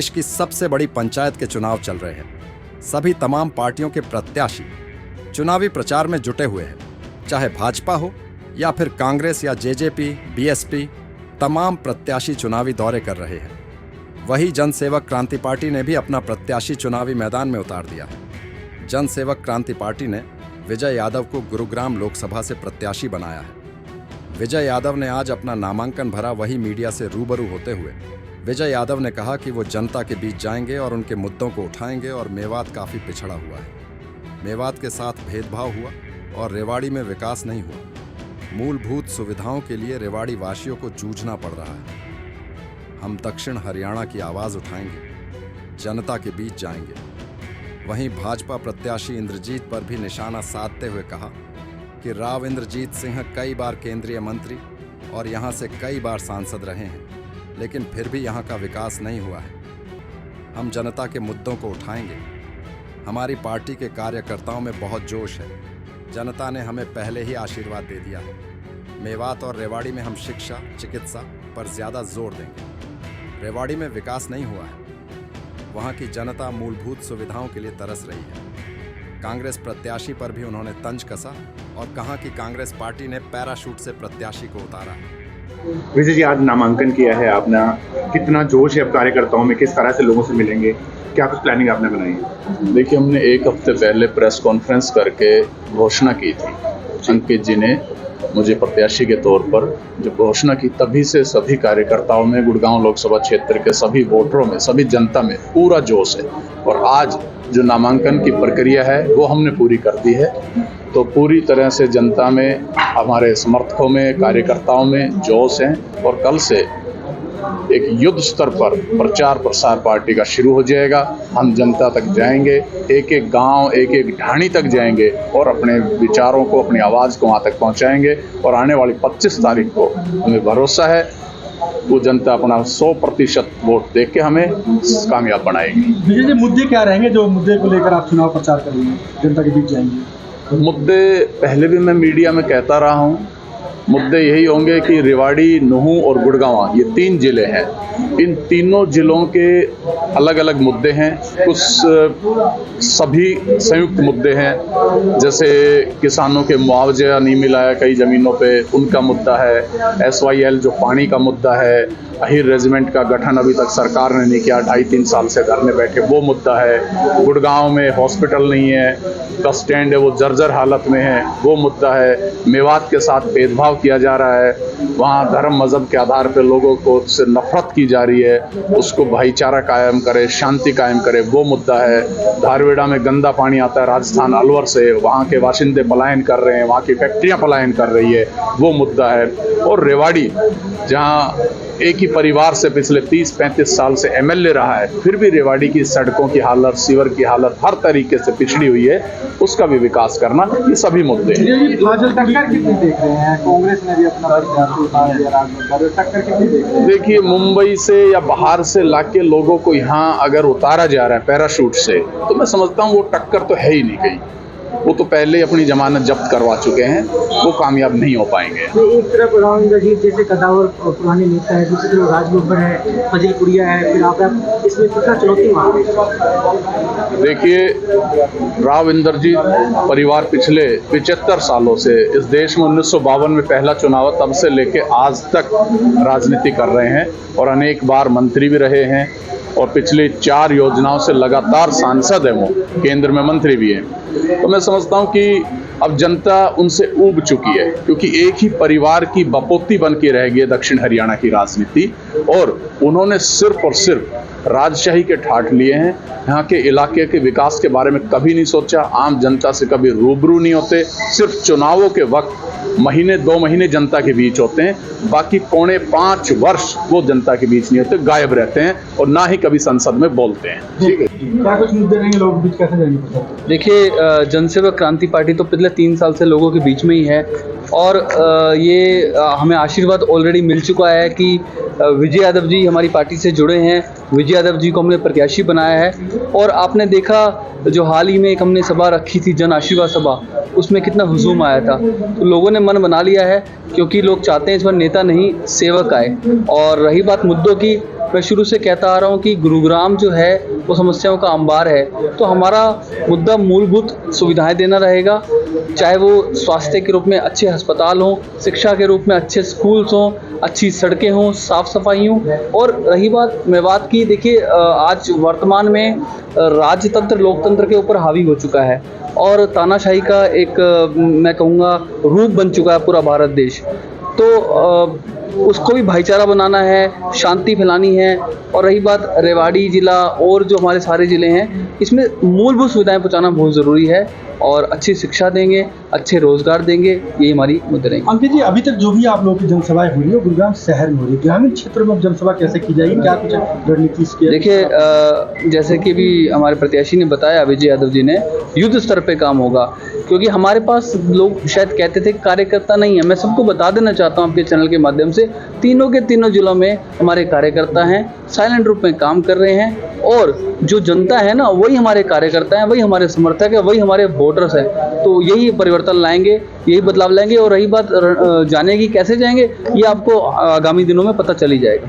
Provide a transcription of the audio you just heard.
देश की सबसे बड़ी पंचायत के चुनाव चल रहे हैं। सभी तमाम पार्टियों के प्रत्याशी चुनावी प्रचार में जुटे हुए हैं, चाहे भाजपा हो या फिर कांग्रेस या जेजेपी, बीएसपी, तमाम प्रत्याशी चुनावी दौरे कर रहे हैं। वही जनसेवक क्रांति पार्टी ने भी अपना प्रत्याशी चुनावी मैदान में उतार दिया है। जनसेवक क्रांति पार्टी ने विजय यादव को गुरुग्राम लोकसभा से प्रत्याशी बनाया है। विजय यादव ने आज अपना नामांकन भरा। वही मीडिया से रूबरू होते हुए विजय यादव ने कहा कि वो जनता के बीच जाएंगे और उनके मुद्दों को उठाएंगे और मेवात काफ़ी पिछड़ा हुआ है। मेवात के साथ भेदभाव हुआ और रेवाड़ी में विकास नहीं हुआ। मूलभूत सुविधाओं के लिए रेवाड़ी वासियों को जूझना पड़ रहा है। हम दक्षिण हरियाणा की आवाज़ उठाएंगे, जनता के बीच जाएंगे। वहीं भाजपा प्रत्याशी इंद्रजीत पर भी निशाना साधते हुए कहा कि राव इंद्रजीत सिंह कई बार केंद्रीय मंत्री और यहाँ से कई बार सांसद रहे हैं, लेकिन फिर भी यहाँ का विकास नहीं हुआ है। हम जनता के मुद्दों को उठाएंगे। हमारी पार्टी के कार्यकर्ताओं में बहुत जोश है। जनता ने हमें पहले ही आशीर्वाद दे दिया है। मेवात और रेवाड़ी में हम शिक्षा, चिकित्सा पर ज़्यादा जोर देंगे। रेवाड़ी में विकास नहीं हुआ है। वहाँ की जनता मूलभूत सुविधाओं के लिए तरस रही है। कांग्रेस प्रत्याशी पर भी उन्होंने तंज कसा और कहा कि कांग्रेस पार्टी ने पैराशूट से प्रत्याशी को उतारा है। विजय जी, आज नामांकन किया है आपने, कितना जोश है अब कार्यकर्ताओं में, किस तरह से लोगों से मिलेंगे, क्या कुछ प्लानिंग आपने बनाई है? देखिए, हमने एक हफ्ते पहले प्रेस कॉन्फ्रेंस करके घोषणा की थी। अंकित जी ने मुझे प्रत्याशी के तौर पर जब घोषणा की, तभी से सभी कार्यकर्ताओं में, गुड़गांव लोकसभा क्षेत्र के सभी वोटरों में, सभी जनता में पूरा जोश है। और आज जो नामांकन की प्रक्रिया है वो हमने पूरी कर दी है। तो पूरी तरह से जनता में, हमारे समर्थकों में, कार्यकर्ताओं में जोश है। और कल से एक युद्ध स्तर पर प्रचार प्रसार पार्टी का शुरू हो जाएगा। हम जनता तक जाएंगे, एक एक गांव, एक एक ढाणी तक जाएंगे और अपने विचारों को, अपनी आवाज़ को वहाँ तक पहुँचाएंगे। और आने वाली 25 तारीख को हमें भरोसा है वो जनता अपना 100% वोट देख के हमें कामयाब बनाएगी। विजय जी, मुद्दे क्या रहेंगे जो मुद्दे को लेकर आप चुनाव प्रचार करेंगे, जनता के बीच जाएंगे? मुद्दे पहले भी मैं मीडिया में कहता रहा हूँ। मुद्दे यही होंगे कि रेवाड़ी, नुहू और गुड़गांव, ये 3 जिले हैं। इन तीनों जिलों के अलग अलग मुद्दे हैं। कुछ सभी संयुक्त मुद्दे हैं, जैसे किसानों के मुआवजा नहीं मिला है कई ज़मीनों पे, उनका मुद्दा है। SYL जो पानी का मुद्दा है। अहिर रेजिमेंट का गठन अभी तक सरकार ने नहीं किया, 2.5-3 साल से घर में बैठे, वो मुद्दा है। गुड़गांव में हॉस्पिटल नहीं है, बस स्टैंड है वो जर्जर हालत में है, वो मुद्दा है। मेवात के साथ भेदभाव किया जा रहा है, वहाँ धर्म मज़हब के आधार पर लोगों को से नफरत की जा रही है, उसको भाईचारा कायम करे, शांति कायम करे, वो मुद्दा है। धारवेड़ा में गंदा पानी आता है राजस्थान अलवर से, वहाँ के बाशिंदे पलायन कर रहे हैं, वहाँ की फैक्ट्रियाँ पलायन कर रही है, वो मुद्दा है। और रेवाड़ी, जहाँ एक ही परिवार से पिछले 30-35 साल से MLA रहा है, फिर भी रेवाड़ी की सड़कों की हालत, सीवर की हालत हर तरीके से पिछड़ी हुई है, उसका भी विकास करना, ये सभी मुद्दे हैं। टक्कर कितनी देख रहे हैं? कांग्रेस ने भी अपना टक्कर कितनी देख रहे हैं? देखिए, मुंबई से या बाहर से लाके लोगों को यहाँ अगर उतारा जा रहा है पैराशूट से, तो मैं समझता हूँ वो टक्कर तो है ही नहीं कहीं। वो तो पहले ही अपनी जमानत जब्त करवा चुके हैं, वो कामयाब नहीं हो पाएंगे। एक तरफ राव इंद्रजीत जैसे कदावर पुराने नेता है, दूसरी तरफ राजबब्बर है, फजील पुरिया है, फिर आप इसमें कितना चुनौती मांगे? देखिए, राव इंद्रजीत परिवार पिछले 75 सालों से इस देश में 1952 में पहला चुनाव, तब से लेके आज तक राजनीति कर रहे हैं और अनेक बार मंत्री भी रहे हैं और पिछले 4 योजनाओं से लगातार सांसद है, वो केंद्र में मंत्री भी हैं। तो मैं समझता हूँ कि अब जनता उनसे ऊब चुकी है, क्योंकि एक ही परिवार की बपोती बन के रह गई है दक्षिण हरियाणा की राजनीति। और उन्होंने सिर्फ और सिर्फ राजशाही के ठाठ लिए हैं। यहाँ के इलाके के विकास के बारे में कभी नहीं सोचा, आम जनता से कभी रूबरू नहीं होते। सिर्फ चुनावों के वक्त महीने 2 महीने जनता के बीच होते हैं, बाकी 4.5 वर्ष वो जनता के बीच नहीं होते, गायब रहते हैं और ना ही कभी संसद में बोलते हैं। ठीक है, क्या कुछ मुद्दे रहेंगे, लोगों के बीच कैसे जाएंगे? देखिए, जनसेवक क्रांति पार्टी तो पिछले 3 साल से लोगों के बीच में ही है और ये हमें आशीर्वाद ऑलरेडी मिल चुका है कि विजय यादव जी हमारी पार्टी से जुड़े हैं। विजय यादव जी को हमने प्रत्याशी बनाया है और आपने देखा जो हाल ही में एक हमने सभा रखी थी, जन आशीर्वाद सभा, उसमें कितना हुजूम आया था। तो लोगों ने मन बना लिया है, क्योंकि लोग चाहते हैं इस बार नेता नहीं सेवक आए। और रही बात मुद्दों की, मैं शुरू से कहता आ रहा हूँ कि गुरुग्राम जो है वो समस्याओं का अंबार है। तो हमारा मुद्दा मूलभूत सुविधाएं देना रहेगा, चाहे वो स्वास्थ्य के रूप में अच्छे अस्पताल हों, शिक्षा के रूप में अच्छे स्कूल्स हों, अच्छी सड़कें हों, साफ़ सफाई हों। और रही बात की, देखिए आज वर्तमान में राजतंत्र लोकतंत्र के ऊपर हावी हो चुका है और तानाशाही का एक मैं कहूँगा रूप बन चुका है पूरा भारत देश। तो उसको भी भाईचारा बनाना है, शांति फैलानी है। और रही बात रेवाड़ी ज़िला और जो हमारे सारे ज़िले हैं, इसमें मूलभूत सुविधाएं पहुंचाना बहुत ज़रूरी है और अच्छी शिक्षा देंगे, अच्छे रोजगार देंगे, यही हमारी मुद्दे रहेंगे। अंकित जी, अभी तक जो भी आप लोगों की जनसभाएं हो रही है गुरुग्राम शहर में हो रही है, ग्रामीण क्षेत्रों में अब जनसभा कैसे की जाएगी, क्या कुछ रणनीति इसकी है? देखिए जैसे कि भी हमारे प्रत्याशी ने बताया, विजय यादव जी ने, युद्ध स्तर पे काम होगा, क्योंकि हमारे पास लोग शायद कहते थे कार्यकर्ता नहीं है। मैं सबको बता देना चाहता हूँ आपके चैनल के माध्यम से, तीनों के तीनों जिलों में हमारे कार्यकर्ता हैं, साइलेंट रूप में काम कर रहे हैं। और जो जनता है ना, वही हमारे कार्यकर्ता हैं, वही हमारे समर्थक है, वही हमारे वोटर्स हैं। तो यही परिवर्तन लाएंगे, यही बदलाव लाएंगे। और रही बात जाने की कैसे जाएंगे, ये आपको आगामी दिनों में पता चल ही जाएगा।